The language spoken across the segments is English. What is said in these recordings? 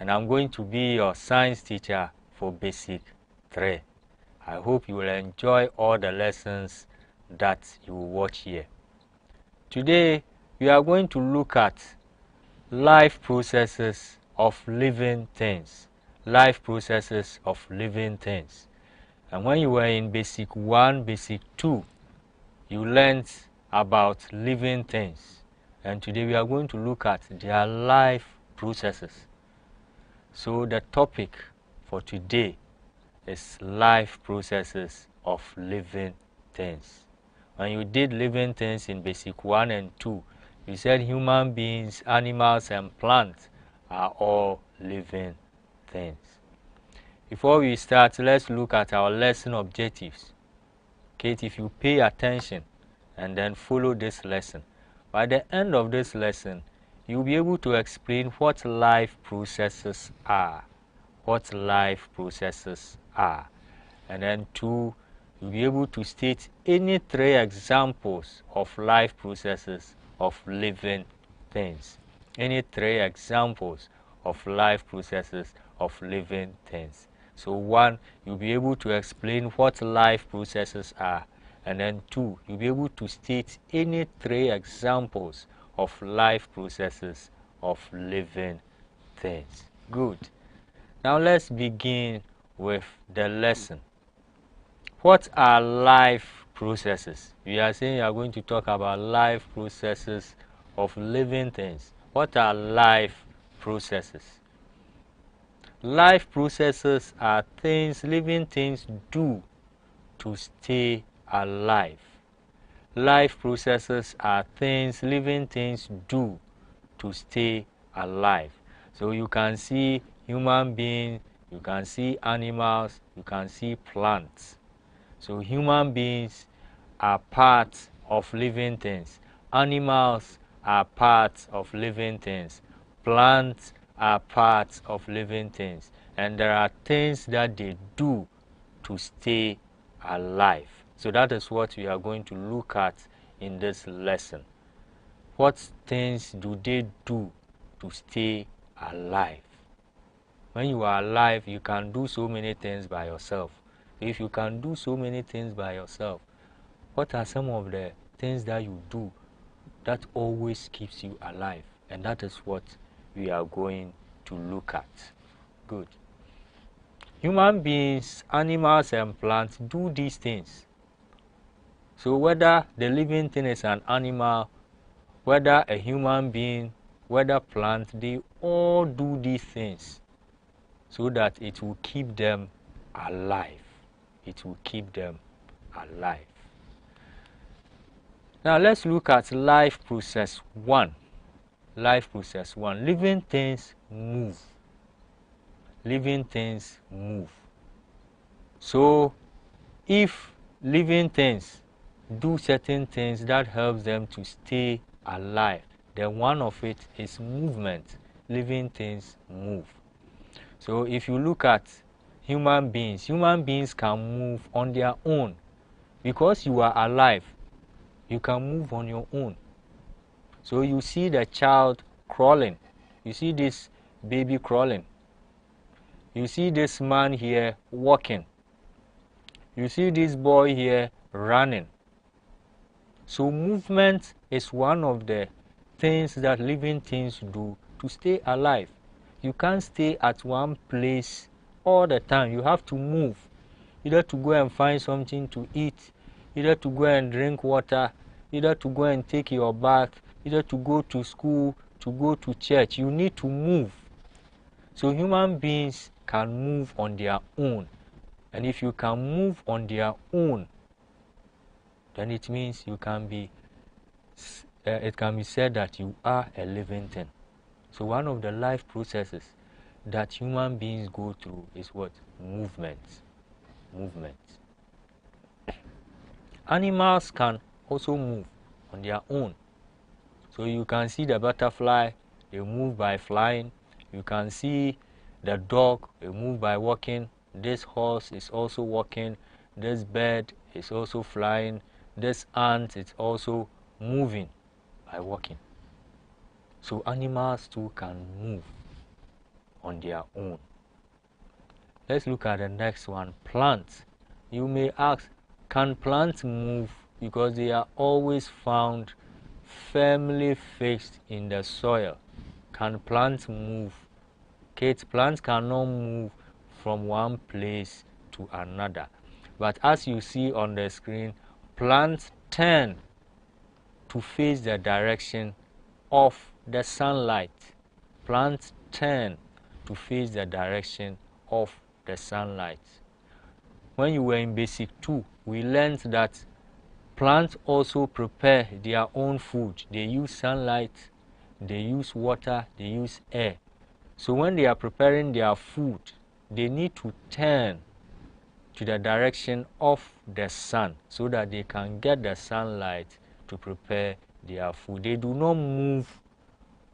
and I'm going to be your science teacher for Basic 3. I hope you will enjoy all the lessons that you will watch here. Today, we are going to look at life processes of living things. Life processes of living things. And when you were in Basic 1, Basic 2, you learned about living things. And today we are going to look at their life processes. So the topic for today is life processes of living things. When you did living things in Basic 1 and 2, you said human beings, animals, and plants are all living things. Before we start, let's look at our lesson objectives. Okay, if you pay attention and then follow this lesson, by the end of this lesson, you'll be able to explain what life processes are. What life processes are. And then 2, you'll be able to state any 3 examples of life processes of living things. Any 3 examples of life processes of living things. So 1, you'll be able to explain what life processes are. And then 2, you'll be able to state any 3 examples of life processes of living things. Good. Now let's begin with the lesson. What are life processes? We are saying we are going to talk about life processes of living things. What are life processes? Life processes are things living things do to stay alive. Life processes are things living things do to stay alive. So you can see human beings, you can see animals, you can see plants. So human beings are parts of living things. Animals are parts of living things. Plants are parts of living things. And there are things that they do to stay alive. So that is what we are going to look at in this lesson. What things do they do to stay alive? When you are alive, you can do so many things by yourself. If you can do so many things by yourself, what are some of the things that you do that always keeps you alive? And that is what we are going to look at. Good. Human beings, animals, and plants do these things. So whether the living thing is an animal, whether a human being, whether plant, they all do these things so that it will keep them alive. It will keep them alive. Now let's look at life process 1. Life process 1. Living things move. Living things move. So if living things do certain things that helps them to stay alive, then one of it is movement. Living things move. So if you look at human beings can move on their own. Because you are alive, you can move on your own. So you see the child crawling. You see this baby crawling. You see this man here walking. You see this boy here running. So movement is one of the things that living things do to stay alive. You can't stay at one place all the time. You have to move, either to go and find something to eat, either to go and drink water, either to go and take your bath, either to go to school, to go to church. You need to move. So human beings can move on their own. And if you can move on their own, then it means you can be, it can be said that you are a living thing. So one of the life processes that human beings go through is what? Movement. Movement. Animals can also move on their own. So you can see the butterfly, they move by flying. You can see the dog, they move by walking. This horse is also walking. This bird is also flying. This ant is also moving by walking. So animals too can move. on their own. Let's look at the next one, plants. You may ask, can plants move? Because they are always found firmly fixed in the soil. Can plants move? Kate, plants cannot move from one place to another. But as you see on the screen, plants tend to face the direction of the sunlight. Plants tend to face the direction of the sunlight. When you were in basic 2, we learned that plants also prepare their own food. They use sunlight, they use water, they use air. So when they are preparing their food, they need to turn to the direction of the sun so that they can get the sunlight to prepare their food. They do not move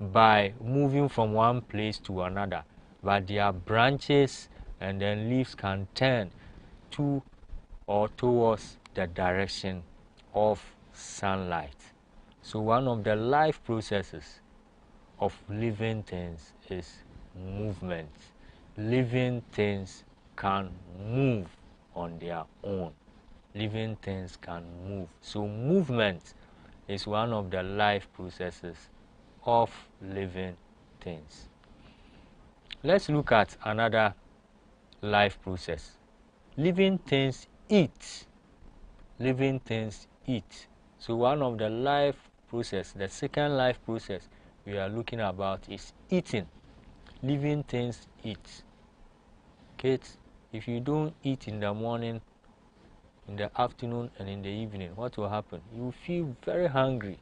by moving from one place to another, but their branches and then leaves can turn to or towards the direction of sunlight. So one of the life processes of living things is movement. Living things can move on their own. Living things can move. So movement is one of the life processes of living things. Let's look at another life process. Living things eat. Living things eat. So one of the life process, the second life process we are looking about is eating. Living things eat. Kids, if you don't eat in the morning, in the afternoon, and in the evening, what will happen? You will feel very hungry.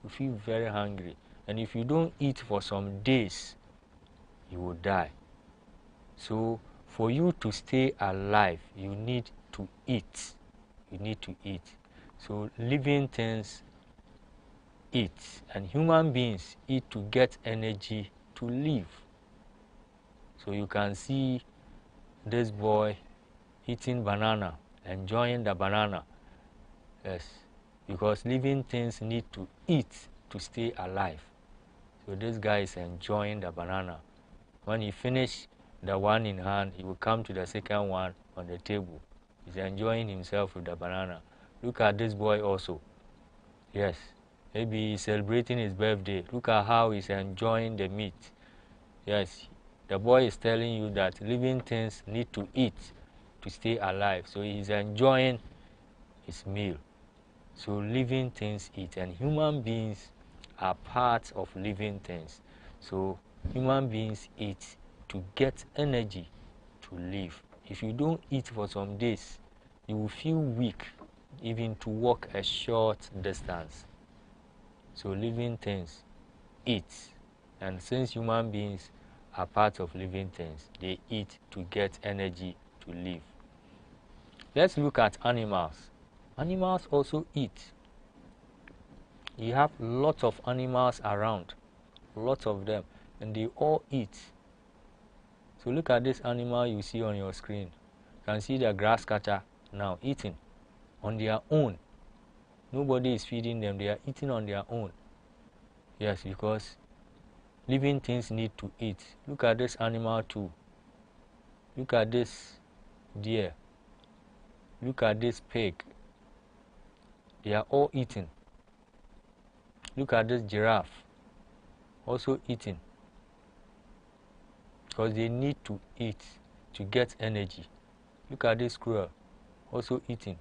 You feel very hungry. And if you don't eat for some days, you will die. So for you to stay alive, you need to eat. You need to eat. So living things eat, and human beings eat to get energy to live. So you can see this boy eating banana, enjoying the banana. Yes, because living things need to eat to stay alive. So this guy is enjoying the banana. When he finishes the one in hand, he will come to the second one on the table. He's enjoying himself with the banana. Look at this boy also. Yes, maybe he's celebrating his birthday. Look at how he's enjoying the meat. Yes, the boy is telling you that living things need to eat to stay alive. So he's enjoying his meal. So living things eat, and human beings are part of living things. So human beings eat to get energy to live. If you don't eat for some days, you will feel weak even to walk a short distance. So living things eat, and since human beings are part of living things, they eat to get energy to live. Let's look at animals. Animals also eat. You have lots of animals around, lots of them, and they all eat. So look at this animal you see on your screen. You can see the grass cutter now eating on their own. Nobody is feeding them, they are eating on their own. Yes, because living things need to eat. Look at this animal too. Look at this deer. Look at this pig. They are all eating. Look at this giraffe, also eating, because they need to eat to get energy. Look at this squirrel, also eating,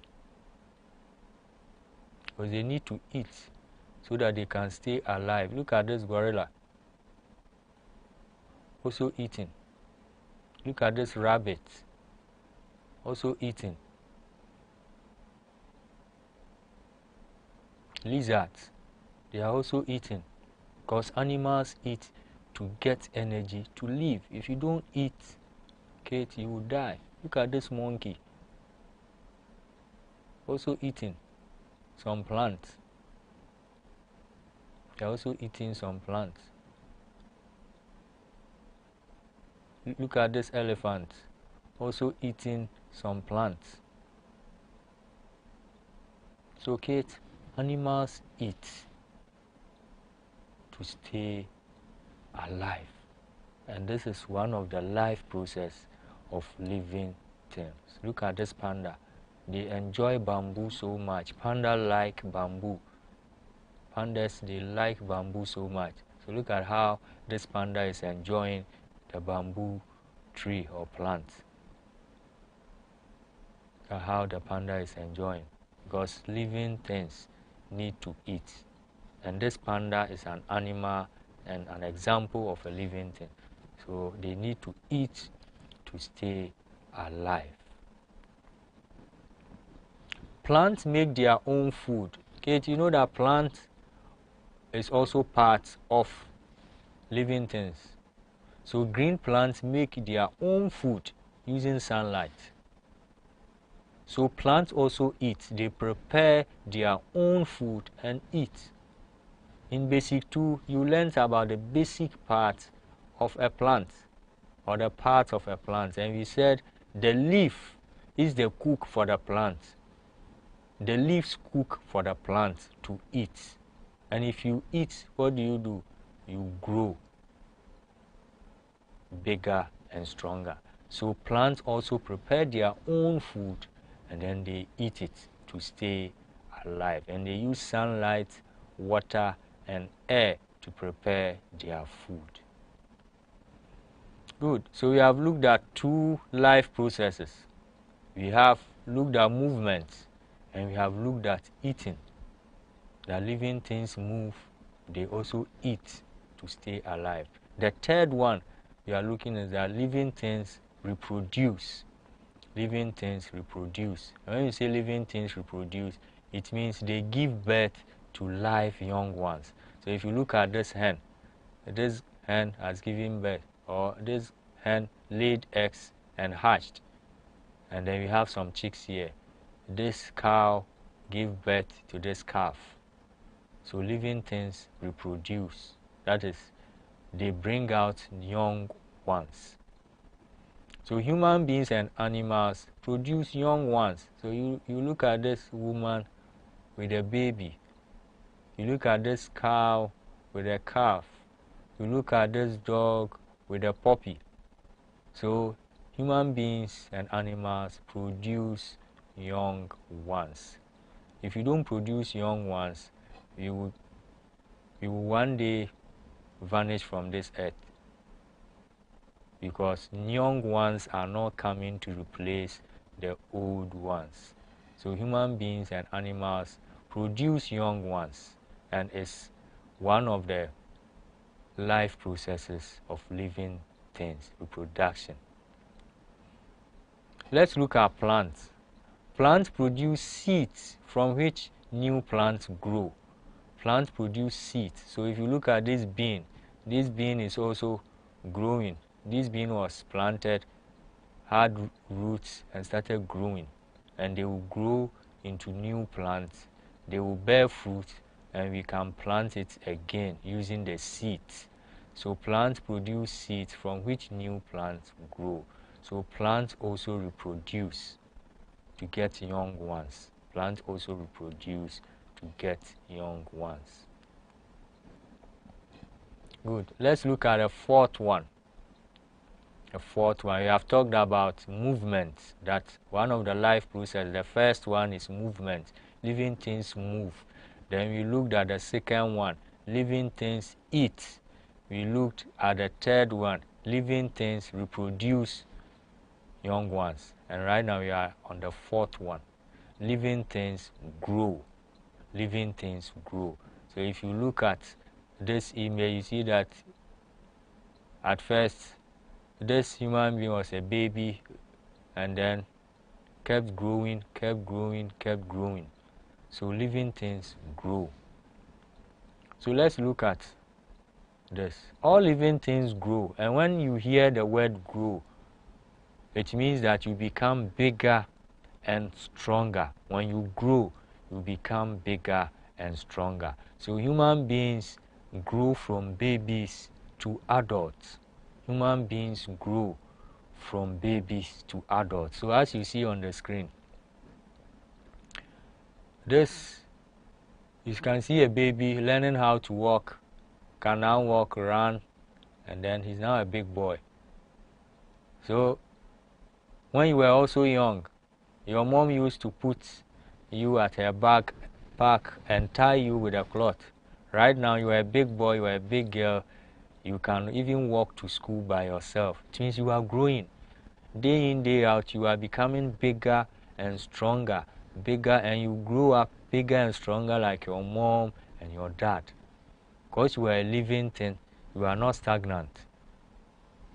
because they need to eat so that they can stay alive. Look at this gorilla, also eating. Look at this rabbit, also eating. Lizards, they are also eating, because animals eat to get energy to live. If you don't eat, Kate, you will die. Look at this monkey, also eating some plants. They are also eating some plants. Look at this elephant, also eating some plants. So Kate, animals eat to stay alive. And this is one of the life process of living things. Look at this panda. They enjoy bamboo so much. Panda like bamboo. Pandas, they like bamboo so much. So look at how this panda is enjoying the bamboo tree or plant. Look at how the panda is enjoying, because living things need to eat. And this panda is an animal and an example of a living thing. So they need to eat to stay alive. Plants make their own food. Kate, you know that plant is also part of living things. So green plants make their own food using sunlight. So plants also eat. They prepare their own food and eat. In basic 2, you learned about the basic part of a plant, or the parts of a plant, and we said the leaf is the cook for the plant. The leaves cook for the plant to eat. And if you eat, what do? You grow bigger and stronger. So plants also prepare their own food and then they eat it to stay alive. And they use sunlight, water, and air to prepare their food. Good. So we have looked at 2 life processes. We have looked at movement and we have looked at eating. The living things move, they also eat to stay alive. The third one we are looking at that living things reproduce. Living things reproduce. And when you say living things reproduce, it means they give birth to live young ones. So if you look at this hen has given birth, or this hen laid eggs and hatched, and then we have some chicks here. This cow gave birth to this calf. So living things reproduce. That is, they bring out young ones. So human beings and animals produce young ones. So you look at this woman with a baby. You look at this cow with a calf. You look at this dog with a puppy. So human beings and animals produce young ones. If you don't produce young ones, you will one day vanish from this earth, because young ones are not coming to replace the old ones. So human beings and animals produce young ones, and it's one of the life processes of living things, reproduction. Let's look at plants. Plants produce seeds from which new plants grow. Plants produce seeds. So if you look at this bean is also growing. This bean was planted, had roots, and started growing. And they will grow into new plants. They will bear fruit, and we can plant it again using the seeds. So plants produce seeds from which new plants grow. So plants also reproduce to get young ones. Plants also reproduce to get young ones. Good. Let's look at the fourth one. The fourth one, we have talked about movement. That's one of the life processes. The first one is movement. Living things move. Then we looked at the second one, living things eat. We looked at the third one, living things reproduce young ones. And right now we are on the fourth one, living things grow. Living things grow. So if you look at this image, you see that at first this human being was a baby and then kept growing. So living things grow. So let's look at this. All living things grow, and when you hear the word grow, it means that you become bigger and stronger. When you grow, you become bigger and stronger. So human beings grow from babies to adults. Human beings grow from babies to adults. So as you see on the screen, this, you can see a baby learning how to walk, can now walk, run, and then he's now a big boy. So when you were also young, your mom used to put you at her back and tie you with a cloth. Right now you are a big boy, you are a big girl, you can even walk to school by yourself. It means you are growing. Day in, day out, you are becoming bigger and stronger, bigger, and you grow up bigger and stronger like your mom and your dad. Because you are a living thing, you are not stagnant.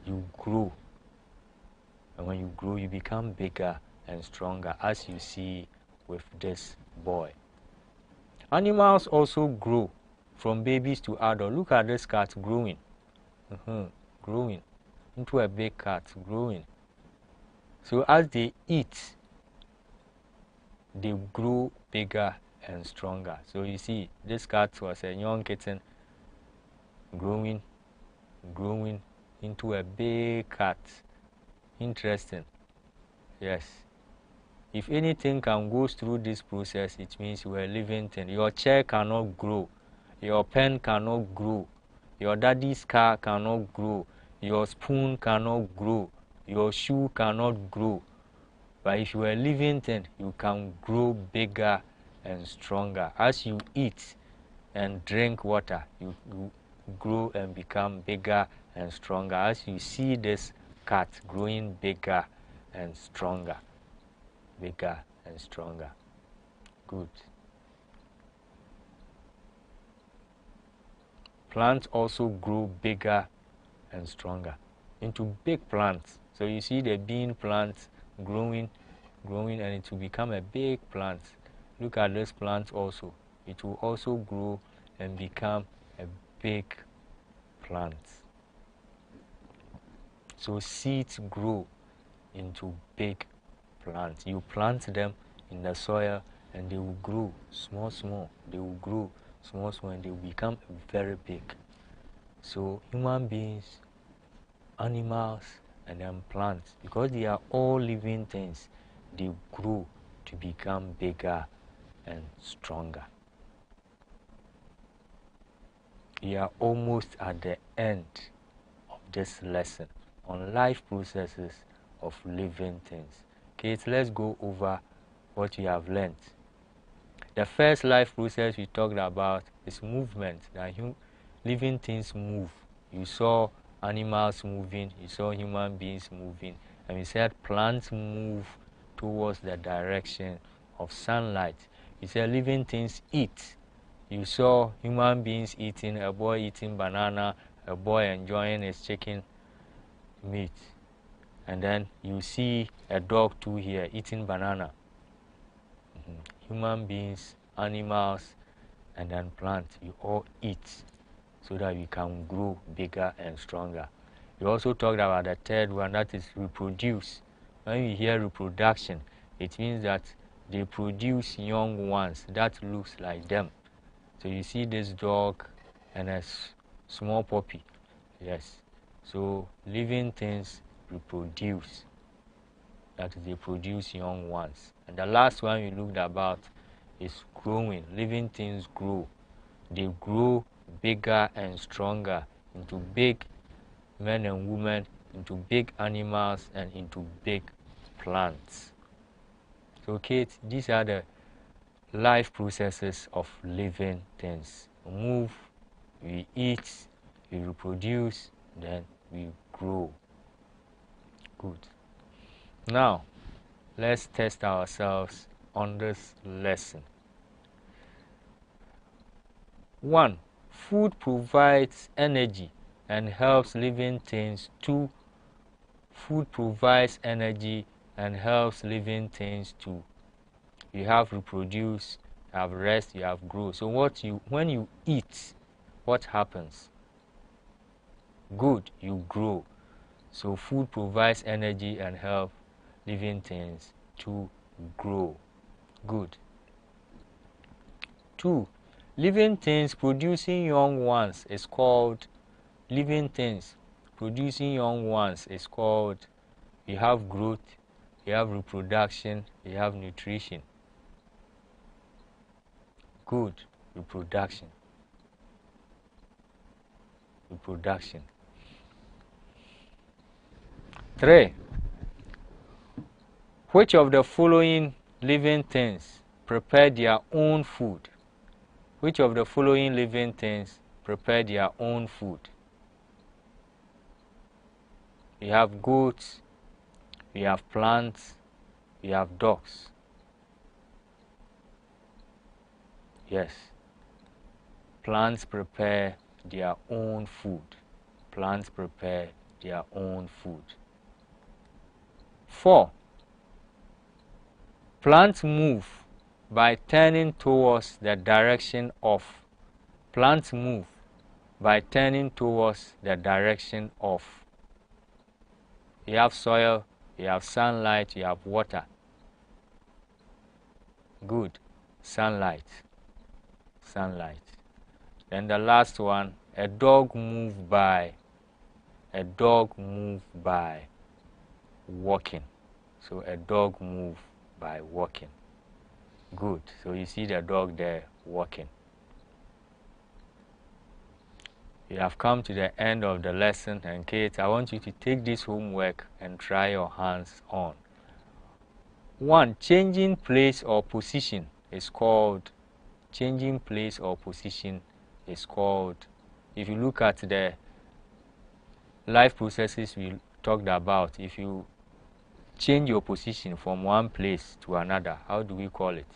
You grow. And when you grow, you become bigger and stronger, as you see with this boy. Animals also grow from babies to adults. Look at this cat growing. Growing into a big cat, growing. So as they eat, they grow bigger and stronger. So you see, this cat was a young kitten growing into a big cat. Interesting. Yes. If anything can go through this process, it means you are a living thing. Your chair cannot grow. Your pen cannot grow. Your daddy's car cannot grow. Your spoon cannot grow. Your shoe cannot grow. But if you are a living thing, you can grow bigger and stronger. As you eat and drink water, you grow and become bigger and stronger. As you see this cat growing bigger and stronger. Bigger and stronger. Good. Plants also grow bigger and stronger into big plants. So you see the bean plant growing, and it will become a big plant. Look at this plant also. It will also grow and become a big plant. So seeds grow into big plants. You plant them in the soil and they will grow small. They will grow small and they will become very big. So human beings, animals, and then plants, because they are all living things, they grow to become bigger and stronger. We are almost at the end of this lesson on life processes of living things. Okay, so let's go over what we have learned. The first life process we talked about is movement. That living things move. You saw animals moving, you saw human beings moving, and we said plants move towards the direction of sunlight. You said living things eat. You saw human beings eating, a boy eating banana, a boy enjoying his chicken meat. And then you see a dog too here eating banana. Human beings, animals, and then plants, you all eat so that we can grow bigger and stronger. We also talked about the third one, that is reproduce. When we hear reproduction, it means that they produce young ones that looks like them. So you see this dog and a small puppy. Yes. So living things reproduce. That is, they produce young ones. And the last one we looked about is growing. Living things grow. They grow bigger and stronger into big men and women, into big animals, and into big plants. So Kate, these are the life processes of living things. We move, we eat, we reproduce, then we grow. Good. Now, let's test ourselves on this lesson. 1. Food provides energy and helps living things. 2. Food provides energy and helps living things too. You have reproduce, you have rest, you have grow. So when you eat, what happens? Good, you grow. So food provides energy and help living things to grow. Good. 2. Living things producing young ones is called living things. Producing young ones is called, you have growth, you have reproduction, you have nutrition. Good. Reproduction. 3. Which of the following living things prepare their own food? Which of the following living things prepare their own food? We have goats, we have plants, we have dogs. Yes, plants prepare their own food. Plants prepare their own food. 4. Plants move by turning towards the direction of. Plants move by turning towards the direction of. You have soil, you have sunlight, you have water. Good. Sunlight. Sunlight. Then the last one, a dog move by. A dog move by walking. So a dog move by walking. Good. So you see the dog there walking. You have come to the end of the lesson, and Kate, I want you to take this homework and try your hands on. 1. Changing place or position is called. Changing place or position is called. If you look at the life processes we talked about, if you change your position from one place to another, how do we call it?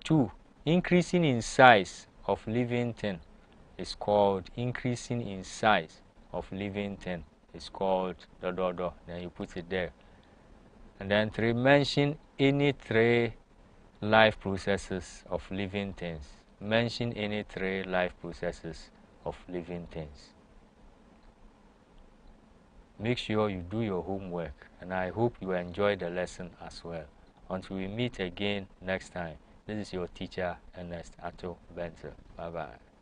2. Increasing in size of living thing is called. Increasing in size of living thing is called then you put it there. And then 3. Mention any 3 life processes of living things. Mention any 3 life processes of living things. Make sure you do your homework, and I hope you enjoy the lesson as well. Until we meet again next time, this is your teacher, Ernest Atto Benzel. Bye-bye.